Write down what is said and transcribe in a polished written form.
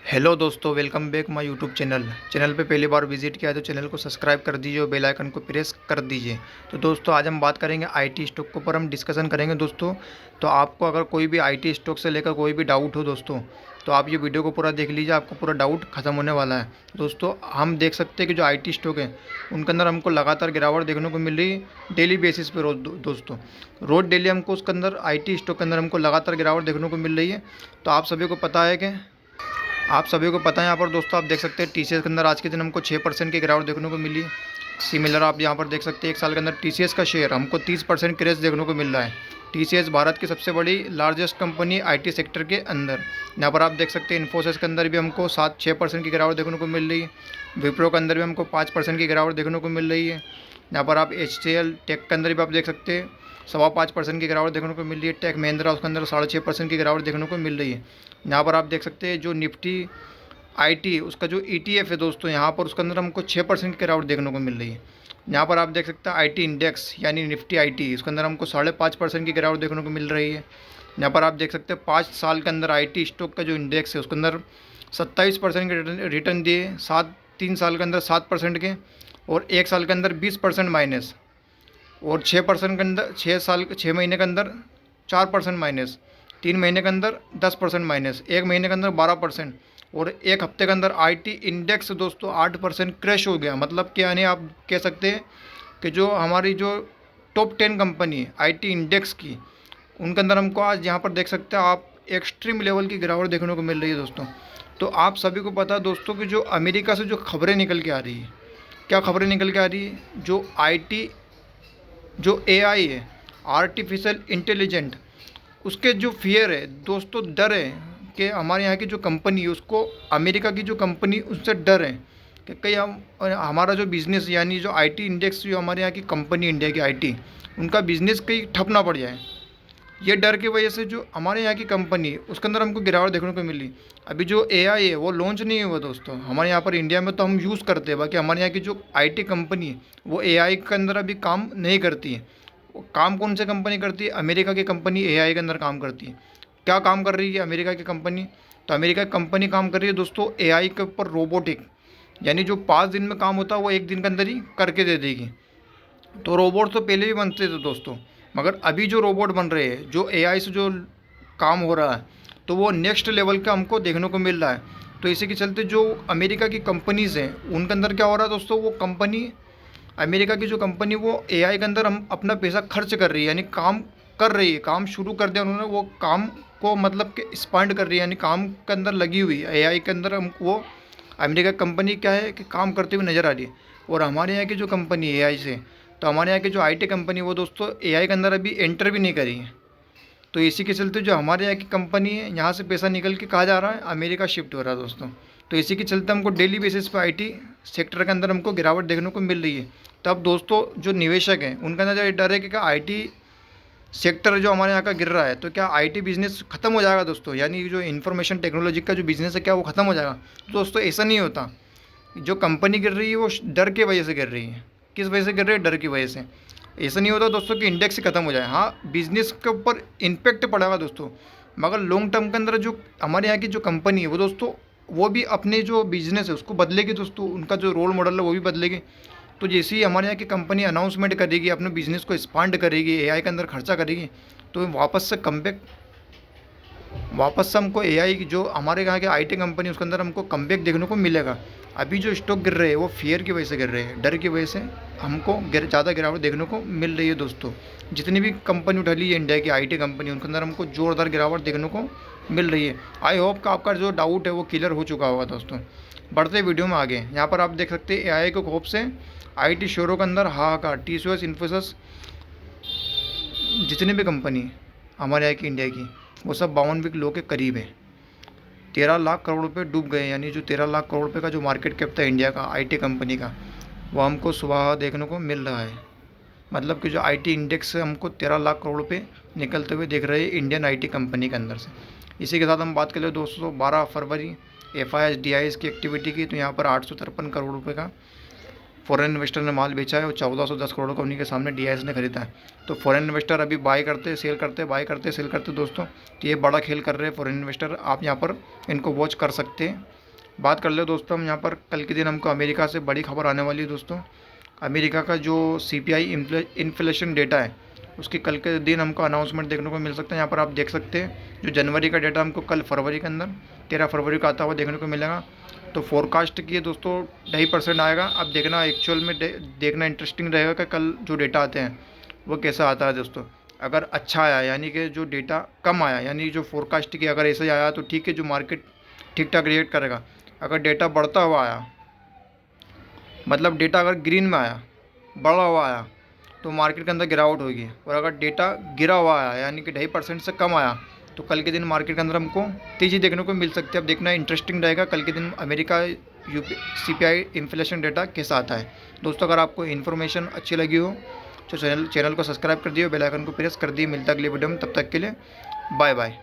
Hello दोस्तों, welcome back my YouTube channel पे पहली बार विजिट किया है तो चैनल को सब्सक्राइब कर दीजिए और बेल आइकन को प्रेस कर दीजिए। तो दोस्तों आज हम बात करेंगे आईटी स्टॉक के ऊपर, हम डिस्कशन करेंगे दोस्तों। तो आपको अगर कोई भी आईटी स्टॉक से लेकर कोई भी डाउट हो दोस्तों, तो आप ये वीडियो को पूरा देख लीजिए, आपको पूरा डाउट खत्म होने वाला है। दोस्तों हम देख सकते हैं कि जो आईटी स्टॉक है उनके अंदर हमको लगातार गिरावट देखने को मिल रही है डेली बेसिस पे। रोज दोस्तों रोज डेली हमको उसके अंदर आईटी स्टॉक के अंदर हमको लगातार गिरावट देखने को मिल रही है। तो आप सभी को पता है यहाँ पर दोस्तों, आप देख सकते हैं टीसीएस के अंदर आज के दिन हमको 6% की गिरावट देखने को मिली। सिमिलर आप यहाँ पर देख सकते हैं एक साल के अंदर टीसीएस का शेयर हमको 30% क्रेज देखने को मिल रहा है। टीसीएस भारत की सबसे बड़ी लार्जेस्ट कंपनी आईटी सेक्टर के अंदर। यहाँ पर आप देख सकते हैं इन्फोसिस के अंदर भी हमको 6% की गिरावट देखने को मिल रही है। विप्रो के अंदर भी हमको 5% की गिरावट देखने को मिल रही है। यहाँ पर आप HCL टेक के अंदर भी आप देख सकते हैं 5.25% की गिरावट देखने को मिल रही है। टेक महिंद्रा उसके अंदर 6.5% की गिरावट देखने को मिल रही है। यहाँ पर आप देख सकते हैं जो निफ्टी आईटी उसका जो ETF है दोस्तों, यहाँ पर उसके अंदर हमको 6% की गिरावट देखने को मिल रही है। यहाँ पर आप देख सकते हैं आईटी इंडेक्स यानी निफ्टी आईटी, उसके अंदर हमको 5.5% की गिरावट देखने को मिल रही है। यहाँ पर आप देख सकते हैं 5 साल के अंदर आईटी स्टॉक का जो इंडेक्स है उसके अंदर 27% के रिटर्न दिए, 3 साल के अंदर 7% के, और 1 साल के अंदर 20% माइनस, और 6% के अंदर 6 महीने के अंदर 4% माइनस, 3 महीने के अंदर 10% माइनस, 1 महीने के अंदर 12%, और 1 हफ्ते के अंदर आईटी इंडेक्स दोस्तों 8% क्रैश हो गया। मतलब कि यानी आप कह सकते हैं कि जो हमारी जो टॉप 10 कंपनी है आईटी इंडेक्स की, उनके अंदर हमको आज यहाँ पर देख सकते हैं आप एक्सट्रीम लेवल की गिरावट देखने को मिल रही है दोस्तों। तो आप सभी को पता है दोस्तों कि जो अमेरिका से जो खबरें निकल के आ रही है, क्या खबरें निकल के आ रही है, जो आईटी जो एआई है, आर्टिफिशियल इंटेलिजेंट, उसके जो फियर है दोस्तों, डर है कि हमारे यहाँ की जो कंपनी है उसको अमेरिका की जो कंपनी उससे डर है कि कहीं हमारा जो बिज़नेस यानी जो आईटी इंडेक्स जो हमारे यहाँ की कंपनी इंडिया की आईटी, उनका बिज़नेस कहीं ठप ना पड़ जाए। ये डर की वजह से जो हमारे यहाँ की कंपनी है उसके अंदर हमको गिरावट देखने को मिली। अभी जो एआई है वो लॉन्च नहीं हुआ दोस्तों हमारे यहाँ पर इंडिया में, तो हम यूज़ करते हैं, बाकी हमारे यहाँ की जो आईटी कंपनी है वो एआई के अंदर अभी काम नहीं करती है। वो काम कौन सी कंपनी करती है? अमेरिका की कंपनी एआई के अंदर काम करती है। क्या काम कर रही है अमेरिका की कंपनी? तो अमेरिका की कंपनी काम कर रही है दोस्तों एआई के ऊपर, रोबोटिक, यानी जो 5 दिन में काम होता है वो 1 दिन के अंदर ही करके दे देगी। तो रोबोट तो पहले भी बनते थे दोस्तों, मगर अभी जो रोबोट बन रहे हैं, जो एआई से जो काम हो रहा है, तो वो नेक्स्ट लेवल का हमको देखने को मिल रहा है। तो इसी के चलते जो अमेरिका की कंपनीज़ हैं उनके अंदर क्या हो रहा है दोस्तों, वो कंपनी अमेरिका की जो कंपनी वो एआई के अंदर हम अपना पैसा खर्च कर रही है, यानी काम कर रही है, काम शुरू कर दिया उन्होंने, वो काम को मतलब कि एक्सपांड कर रही है, यानी काम के अंदर लगी हुई है एआई के अंदर। हम वो अमेरिका कंपनी क्या है कि काम करते हुए नज़र आ रही है। और हमारे यहाँ की जो कंपनी है एआई से, तो हमारे यहाँ की जो आईटी कंपनी वो दोस्तों एआई के अंदर अभी एंटर भी नहीं करी है। तो इसी के चलते जो हमारे यहाँ की कंपनी है यहाँ से पैसा निकल के कहाँ जा रहा है, अमेरिका शिफ्ट हो रहा है दोस्तों। तो इसी के चलते हमको डेली बेसिस पे आईटी सेक्टर के अंदर हमको गिरावट देखने को मिल रही है। तो अब दोस्तों जो निवेशक हैं उनका अंदर ये डर है कि क्या आईटी सेक्टर जो हमारे यहाँ का गिर रहा है तो क्या आईटी बिज़नेस ख़त्म हो जाएगा दोस्तों, यानी जो इन्फॉर्मेशन टेक्नोलॉजी का जो बिज़नेस है क्या वो ख़त्म हो जाएगा? तो दोस्तों ऐसा नहीं होता। जो कंपनी गिर रही है वो डर की वजह से गिर रही है। किस वजह से गिर रही है? डर की वजह से। ऐसा नहीं होता दोस्तों कि इंडेक्स ही खत्म हो जाए। हाँ, बिज़नेस के ऊपर इम्पेक्ट पड़ेगा दोस्तों, मगर लॉन्ग टर्म के अंदर जो हमारे यहाँ की जो कंपनी है वो दोस्तों वो भी अपने जो बिज़नेस है उसको बदलेगी दोस्तों, उनका जो रोल मॉडल है वो भी बदलेगी। तो जैसे ही हमारे यहाँ की कंपनी अनाउंसमेंट करेगी, अपने बिज़नेस को एक्सपांड करेगी, एआई के अंदर खर्चा करेगी, तो वापस से हमको एआई की जो हमारे यहाँ की आईटी कंपनी उसके अंदर हमको कमबैक देखने को मिलेगा। अभी जो स्टॉक गिर रहे हैं वो फियर की वजह से गिर रहे हैं, डर की वजह से हमको ज़्यादा गिरावट देखने को मिल रही है दोस्तों। जितनी भी कंपनी उठा ली है इंडिया की आईटी कंपनी, उनके अंदर हमको ज़ोरदार गिरावट देखने को मिल रही है। आई होप का आपका जो डाउट है वो क्लियर हो चुका होगा दोस्तों। बढ़ते वीडियो में आगे, यहाँ पर आप देख सकते हैं एआई के खौफ से आईटी शेयरों के अंदर हाहाकार। टीसीएस, इन्फोसिस, जितनी भी कंपनी हमारे यहाँ की इंडिया की, वो सब 52 लो के करीब है। 13 लाख करोड़ रुपए डूब गए, यानी जो 13 लाख करोड़ रुपए का जो मार्केट कैप था इंडिया का आईटी कंपनी का, वो हमको सुबह देखने को मिल रहा है। मतलब कि जो आईटी इंडेक्स से हमको 13 लाख करोड़ रुपए निकलते हुए दिख रहे हैं इंडियन आईटी कंपनी के अंदर से। इसी के साथ हम बात करें दोस्तों 12 फरवरी FIS DIS की एक्टिविटी की, तो यहाँ पर 853 करोड़ रुपये का फॉरेन इन्वेस्टर ने माल बेचा है और 1410 करोड़ का उन्हीं के सामने DIS ने खरीदा है। तो फॉरेन इन्वेस्टर अभी बाय करते सेल करते बाय करते सेल करते दोस्तों, तो ये बड़ा खेल कर रहे हैं फॉरेन इन्वेस्टर। आप यहाँ पर इनको वॉच कर सकते हैं। बात कर ले दोस्तों हम यहाँ पर कल के दिन हमको अमेरिका से बड़ी खबर आने वाली है दोस्तों। अमेरिका का जो CPI इन्फ्लेशन डेटा है उसकी कल के दिन हमको अनाउंसमेंट देखने को मिल सकता है। यहाँ पर आप देख सकते हैं जो जनवरी का डेटा हमको कल फरवरी के अंदर 13 फरवरी को आता हुआ देखने को मिलेगा। तो फोरकास्ट की दोस्तों 2.5% आएगा। अब देखना एक्चुअल में देखना इंटरेस्टिंग रहेगा कि कल जो डेटा आते हैं वो कैसा आता है दोस्तों। अगर अच्छा आया यानी कि जो डेटा कम आया यानी जो फोरकास्ट की अगर ऐसे ही आया तो ठीक है, जो मार्केट ठीक ठाक रिएक्ट करेगा। अगर डेटा बढ़ता हुआ आया मतलब डेटा अगर ग्रीन में आया, बढ़ा हुआ आया, तो मार्केट के अंदर गिरावट होगी। और अगर डेटा गिरा हुआ आया यानी कि 2.5% से कम आया तो कल के दिन मार्केट के अंदर हमको तेज़ी देखने को मिल सकती है। अब देखना इंटरेस्टिंग रहेगा कल के दिन अमेरिका CPI इन्फ्लेशन डेटा कैसा आता है। दोस्तों अगर आपको इन्फॉर्मेशन अच्छी लगी हो तो चैनल को सब्सक्राइब कर दिए, बेल आइकन को प्रेस कर दिए। मिलता अगले वीडियो में, तब तक के लिए बाय बाय।